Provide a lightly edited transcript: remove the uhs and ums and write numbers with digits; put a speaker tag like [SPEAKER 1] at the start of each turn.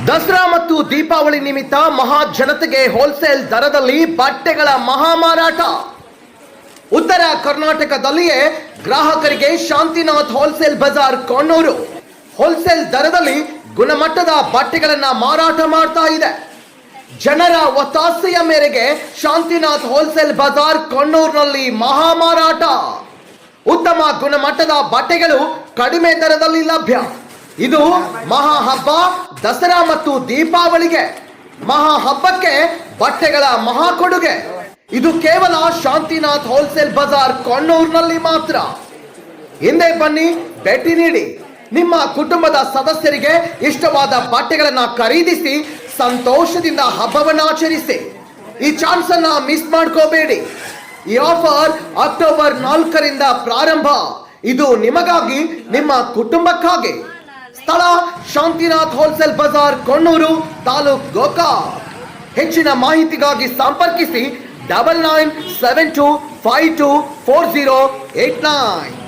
[SPEAKER 1] ದಸರಾ ಮತ್ತು ದೀಪಾವಳಿ ನಿಮಿತ್ತ ಮಹಾ ಜನತೆಗೆ ಹೋಲ್ಸೇಲ್ ದರದಲ್ಲಿ ಬಟ್ಟೆಗಳ ಮಹಾಮಾರಾಟ. ಉತ್ತರ ಕರ್ನಾಟಕದಲ್ಲಿಯೇ ಗ್ರಾಹಕರಿಗೆ ಶಾಂತಿನಾಥ್ ಹೋಲ್ಸೇಲ್ ಬಜಾರ್ ಕೊಣ್ಣೂರು ಹೋಲ್ಸೇಲ್ ದರದಲ್ಲಿ ಗುಣಮಟ್ಟದ ಬಟ್ಟೆಗಳನ್ನ ಮಾರಾಟ ಮಾಡ್ತಾ ಇದೆ. ಜನರ ಒತ್ತಾಸೆಯ ಮೇರೆಗೆ ಶಾಂತಿನಾಥ್ ಹೋಲ್ಸೇಲ್ ಬಜಾರ್ ಕೊಣ್ಣೂರಿನಲ್ಲಿ ಮಹಾಮಾರಾಟ. ಉತ್ತಮ ಗುಣಮಟ್ಟದ ಬಟ್ಟೆಗಳು ಕಡಿಮೆ ದರದಲ್ಲಿ ಲಭ್ಯ. ಇದು ಮಹಾ ಹಬ್ಬ ದಸರಾ ಮತ್ತು ದೀಪಾವಳಿಗೆ ಮಹಾ ಹಬ್ಬಕ್ಕೆ ಬಟ್ಟೆಗಳ ಮಹಾ ಕೊಡುಗೆ. ಇದು ಕೇವಲ ಶಾಂತಿನಾಥ್ ಹೋಲ್ಸೇಲ್ ಬಜಾರ್ ಕೊಣ್ಣೂರಿನಲ್ಲಿ ಮಾತ್ರ. ಹಿಂದೆ ಬನ್ನಿ, ಭೇಟಿ ನೀಡಿ. ನಿಮ್ಮ ಕುಟುಂಬದ ಸದಸ್ಯರಿಗೆ ಇಷ್ಟವಾದ ಬಟ್ಟೆಗಳನ್ನ ಖರೀದಿಸಿ ಸಂತೋಷದಿಂದ ಹಬ್ಬವನ್ನು ಆಚರಿಸಿ. ಈ ಚಾನ್ಸ್ ಅನ್ನ ಮಿಸ್ ಮಾಡ್ಕೋಬೇಡಿ. ಈ ಆಫರ್ ಅಕ್ಟೋಬರ್ 4ರಿಂದ ಪ್ರಾರಂಭ. ಇದು ನಿಮಗಾಗಿ, ನಿಮ್ಮ ಕುಟುಂಬಕ್ಕಾಗಿ. ಸ್ಥಳ ಶಾಂತಿನಾಥ್ ಹೋಲ್ಸೇಲ್ ಬಜಾರ್ ಕೊಣ್ಣೂರು, ತಾಲೂಕ್ ಗೋಕಾಕ್. ಹೆಚ್ಚಿನ ಮಾಹಿತಿಗಾಗಿ ಸಂಪರ್ಕಿಸಿ 9972524089.